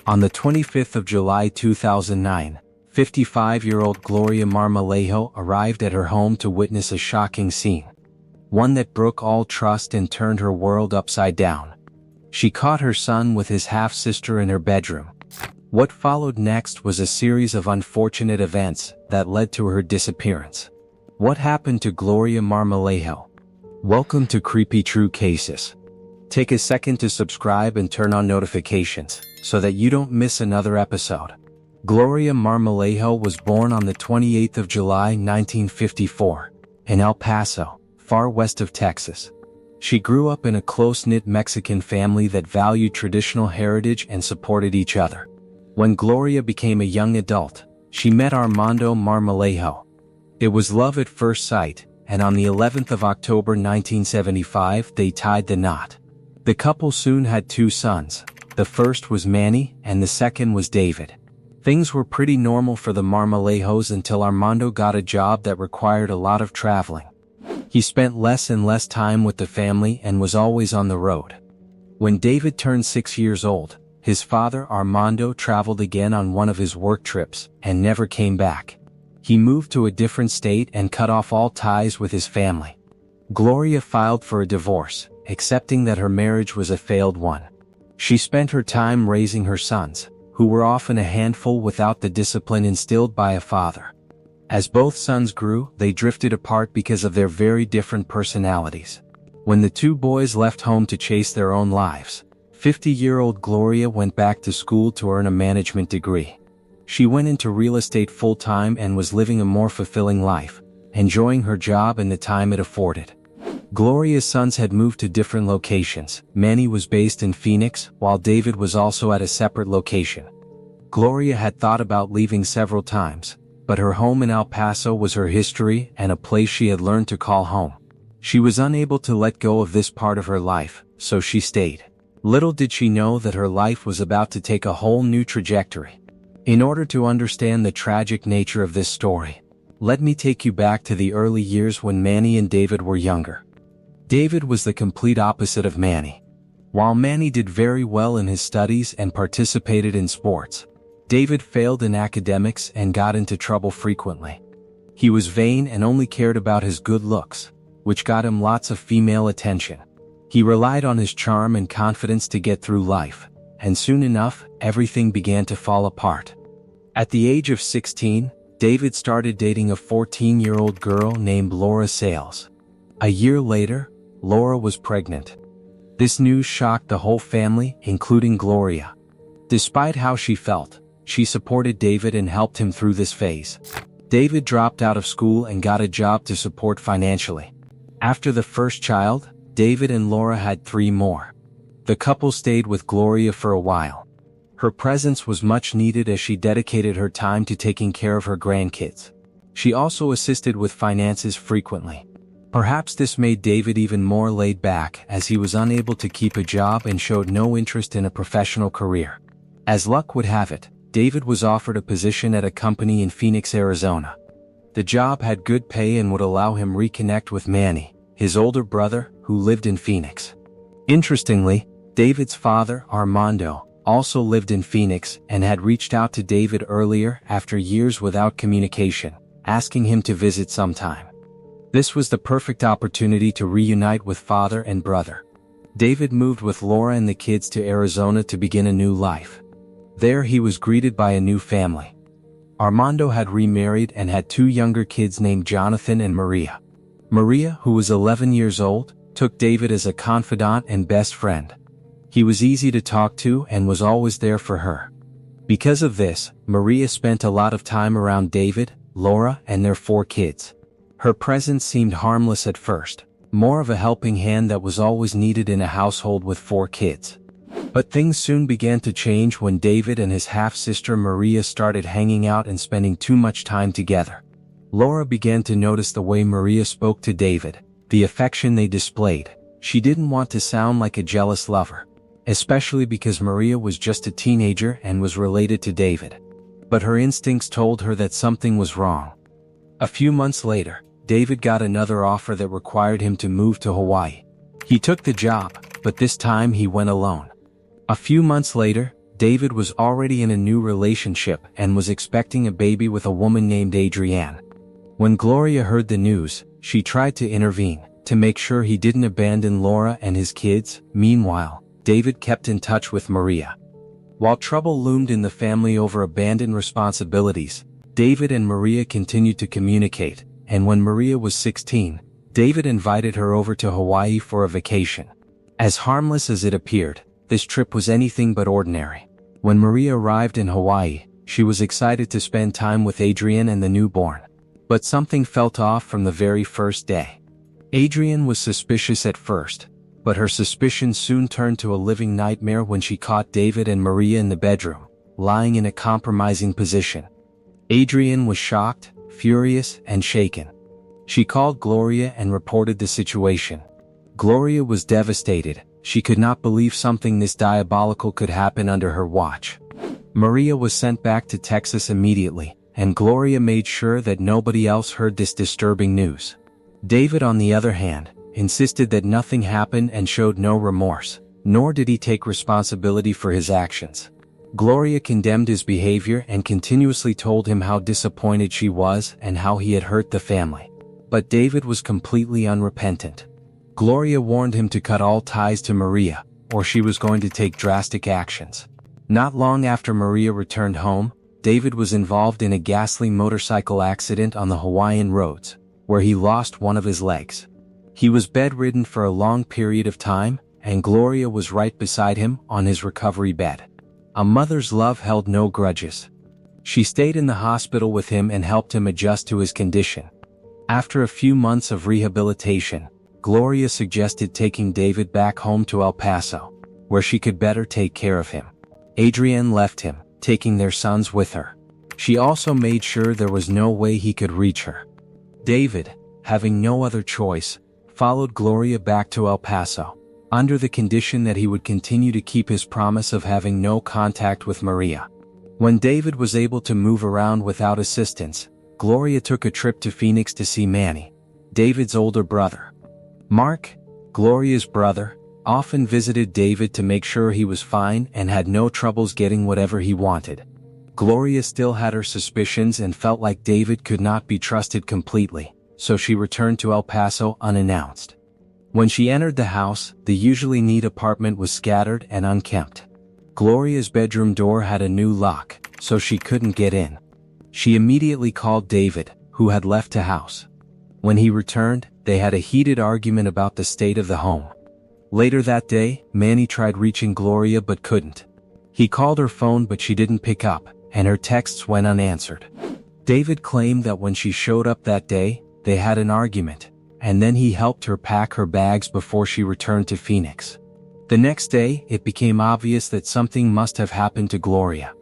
On the 25th of July 2009, 55-year-old Gloria Marmolejo arrived at her home to witness a shocking scene. One that broke all trust and turned her world upside down. She caught her son with his half-sister in her bedroom. What followed next was a series of unfortunate events that led to her disappearance. What happened to Gloria Marmolejo? Welcome to Creepy True Cases. Take a second to subscribe and turn on notifications so that you don't miss another episode. Gloria Marmolejo was born on the 28th of July 1954 in El Paso, far west of Texas. She grew up in a close-knit Mexican family that valued traditional heritage and supported each other. When Gloria became a young adult, she met Armando Marmolejo. It was love at first sight, and on the 11th of October 1975 they tied the knot. The couple soon had two sons. The first was Manny, and the second was David. Things were pretty normal for the Marmolejos until Armando got a job that required a lot of traveling. He spent less and less time with the family and was always on the road. When David turned 6 years old, his father Armando traveled again on one of his work trips and never came back. He moved to a different state and cut off all ties with his family. Gloria filed for a divorce, accepting that her marriage was a failed one. She spent her time raising her sons, who were often a handful without the discipline instilled by a father. As both sons grew, they drifted apart because of their very different personalities. When the two boys left home to chase their own lives, 50-year-old Gloria went back to school to earn a management degree. She went into real estate full-time and was living a more fulfilling life, enjoying her job and the time it afforded. Gloria's sons had moved to different locations. Manny was based in Phoenix, while David was also at a separate location. Gloria had thought about leaving several times, but her home in El Paso was her history and a place she had learned to call home. She was unable to let go of this part of her life, so she stayed. Little did she know that her life was about to take a whole new trajectory. In order to understand the tragic nature of this story, let me take you back to the early years when Manny and David were younger. David was the complete opposite of Manny. While Manny did very well in his studies and participated in sports, David failed in academics and got into trouble frequently. He was vain and only cared about his good looks, which got him lots of female attention. He relied on his charm and confidence to get through life, and soon enough, everything began to fall apart. At the age of 16, David started dating a 14-year-old girl named Laura Sales. A year later, Laura was pregnant. This news shocked the whole family, including Gloria. Despite how she felt, she supported David and helped him through this phase. David dropped out of school and got a job to support financially. After the first child, David and Laura had 3 more. The couple stayed with Gloria for a while. Her presence was much needed as she dedicated her time to taking care of her grandkids. She also assisted with finances frequently. Perhaps this made David even more laid back as he was unable to keep a job and showed no interest in a professional career. As luck would have it, David was offered a position at a company in Phoenix, Arizona. The job had good pay and would allow him reconnect with Manny, his older brother, who lived in Phoenix. Interestingly, David's father, Armando, also lived in Phoenix and had reached out to David earlier after years without communication, asking him to visit sometime. This was the perfect opportunity to reunite with father and brother. David moved with Laura and the kids to Arizona to begin a new life. There he was greeted by a new family. Armando had remarried and had 2 younger kids named Jonathan and Maria. Maria, who was 11 years old, took David as a confidant and best friend. He was easy to talk to and was always there for her. Because of this, Maria spent a lot of time around David, Laura, and their 4 kids. Her presence seemed harmless at first, more of a helping hand that was always needed in a household with 4 kids. But things soon began to change when David and his half-sister Maria started hanging out and spending too much time together. Laura began to notice the way Maria spoke to David, the affection they displayed. She didn't want to sound like a jealous lover, especially because Maria was just a teenager and was related to David. But her instincts told her that something was wrong. A few months later, David got another offer that required him to move to Hawaii. He took the job, but this time he went alone. A few months later, David was already in a new relationship and was expecting a baby with a woman named Adrienne. When Gloria heard the news, she tried to intervene, to make sure he didn't abandon Laura and his kids. Meanwhile, David kept in touch with Maria. While trouble loomed in the family over abandoned responsibilities, David and Maria continued to communicate, and when Maria was 16, David invited her over to Hawaii for a vacation. As harmless as it appeared, this trip was anything but ordinary. When Maria arrived in Hawaii, she was excited to spend time with Adrienne and the newborn. But something felt off from the very first day. Adrienne was suspicious at first, but her suspicion soon turned to a living nightmare when she caught David and Maria in the bedroom, lying in a compromising position. Adrienne was shocked, furious, and shaken. She called Gloria and reported the situation. Gloria was devastated. She could not believe something this diabolical could happen under her watch. Maria was sent back to Texas immediately, and Gloria made sure that nobody else heard this disturbing news. David, on the other hand, insisted that nothing happened and showed no remorse, nor did he take responsibility for his actions. Gloria condemned his behavior and continuously told him how disappointed she was and how he had hurt the family. But David was completely unrepentant. Gloria warned him to cut all ties to Maria, or she was going to take drastic actions. Not long after Maria returned home, David was involved in a ghastly motorcycle accident on the Hawaiian roads, where he lost one of his legs. He was bedridden for a long period of time, and Gloria was right beside him on his recovery bed. A mother's love held no grudges. She stayed in the hospital with him and helped him adjust to his condition. After a few months of rehabilitation, Gloria suggested taking David back home to El Paso, where she could better take care of him. Adrienne left him, taking their sons with her. She also made sure there was no way he could reach her. David, having no other choice, followed Gloria back to El Paso, under the condition that he would continue to keep his promise of having no contact with Maria. When David was able to move around without assistance, Gloria took a trip to Phoenix to see Manny, David's older brother. Mark, Gloria's brother, often visited David to make sure he was fine and had no troubles getting whatever he wanted. Gloria still had her suspicions and felt like David could not be trusted completely, so she returned to El Paso unannounced. When she entered the house, the usually neat apartment was scattered and unkempt. Gloria's bedroom door had a new lock, so she couldn't get in. She immediately called David, who had left the house. When he returned, they had a heated argument about the state of the home. Later that day, Manny tried reaching Gloria but couldn't. He called her phone but she didn't pick up, and her texts went unanswered. David claimed that when she showed up that day, they had an argument, and then he helped her pack her bags before she returned to Phoenix. The next day, it became obvious that something must have happened to Gloria.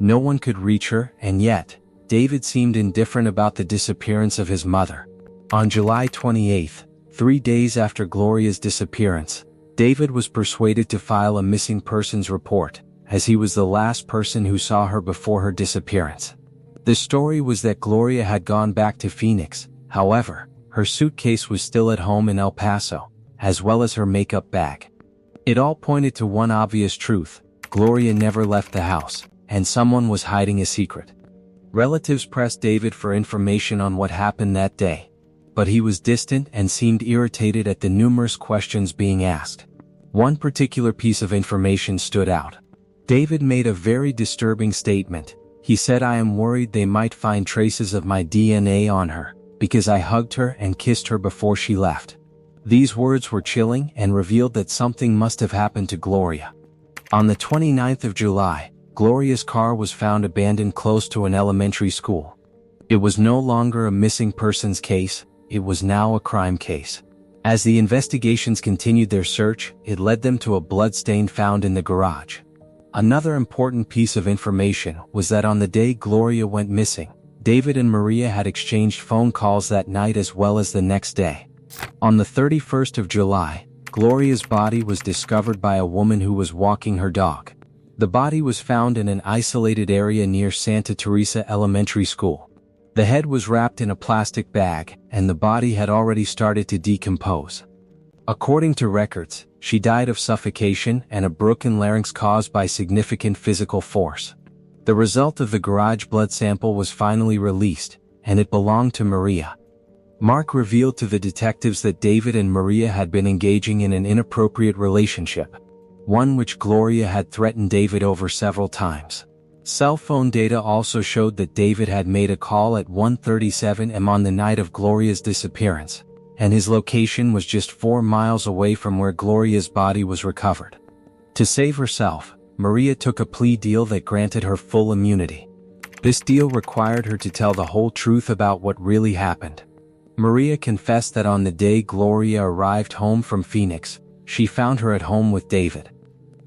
No one could reach her, and yet, David seemed indifferent about the disappearance of his mother. On July 28, 3 days after Gloria's disappearance, David was persuaded to file a missing persons report, as he was the last person who saw her before her disappearance. The story was that Gloria had gone back to Phoenix. However, her suitcase was still at home in El Paso, as well as her makeup bag. It all pointed to one obvious truth: Gloria never left the house, and someone was hiding a secret. Relatives pressed David for information on what happened that day, but he was distant and seemed irritated at the numerous questions being asked. One particular piece of information stood out. David made a very disturbing statement. He said, "I am worried they might find traces of my DNA on her, because I hugged her and kissed her before she left." These words were chilling and revealed that something must have happened to Gloria. On the 29th of July, Gloria's car was found abandoned close to an elementary school. It was no longer a missing persons case, it was now a crime case. As the investigations continued their search, it led them to a bloodstain found in the garage. Another important piece of information was that on the day Gloria went missing, David and Maria had exchanged phone calls that night as well as the next day. On the 31st of July, Gloria's body was discovered by a woman who was walking her dog. The body was found in an isolated area near Santa Teresa Elementary School. The head was wrapped in a plastic bag, and the body had already started to decompose. According to records, She died of suffocation and a broken larynx caused by significant physical force. The result of the garage blood sample was finally released, and it belonged to Maria. Mark revealed to the detectives that David and Maria had been engaging in an inappropriate relationship, one which Gloria had threatened David over several times. Cell phone data also showed that David had made a call at 1:37 a.m. on the night of Gloria's disappearance, and his location was just 4 miles away from where Gloria's body was recovered. To save herself, Maria took a plea deal that granted her full immunity. This deal required her to tell the whole truth about what really happened. Maria confessed that on the day Gloria arrived home from Phoenix, she found her at home with David.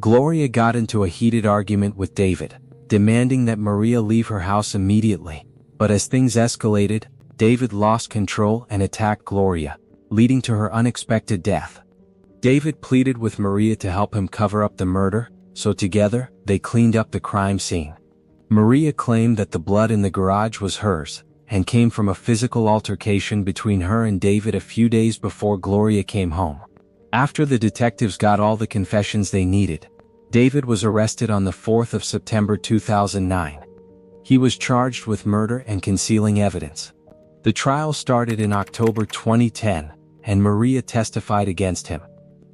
Gloria got into a heated argument with David, demanding that Maria leave her house immediately, but as things escalated, David lost control and attacked Gloria, leading to her unexpected death. David pleaded with Maria to help him cover up the murder, so together, they cleaned up the crime scene. Maria claimed that the blood in the garage was hers, and came from a physical altercation between her and David a few days before Gloria came home. After the detectives got all the confessions they needed, David was arrested on the 4th of September 2009. He was charged with murder and concealing evidence. The trial started in October 2010, and Maria testified against him.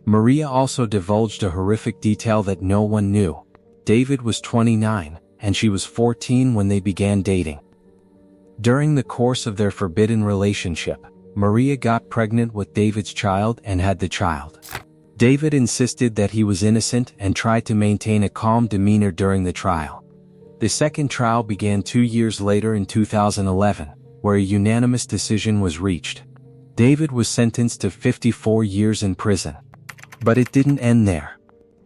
Maria also divulged a horrific detail that no one knew. David was 29, and she was 14 when they began dating. During the course of their forbidden relationship, Maria got pregnant with David's child and had the child. David insisted that he was innocent and tried to maintain a calm demeanor during the trial. The second trial began 2 years later in 2011, where a unanimous decision was reached. David was sentenced to 54 years in prison. But it didn't end there.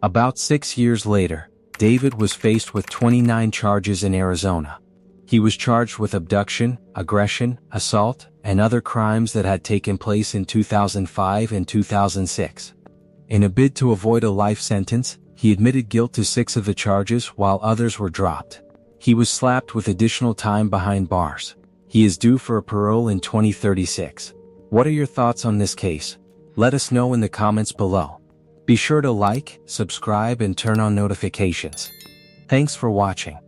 About 6 years later, David was faced with 29 charges in Arizona. He was charged with abduction, aggression, assault, and other crimes that had taken place in 2005 and 2006. In a bid to avoid a life sentence, he admitted guilt to 6 of the charges while others were dropped. He was slapped with additional time behind bars. He is due for a parole in 2036. What are your thoughts on this case? Let us know in the comments below. Be sure to like, subscribe, and turn on notifications. Thanks for watching.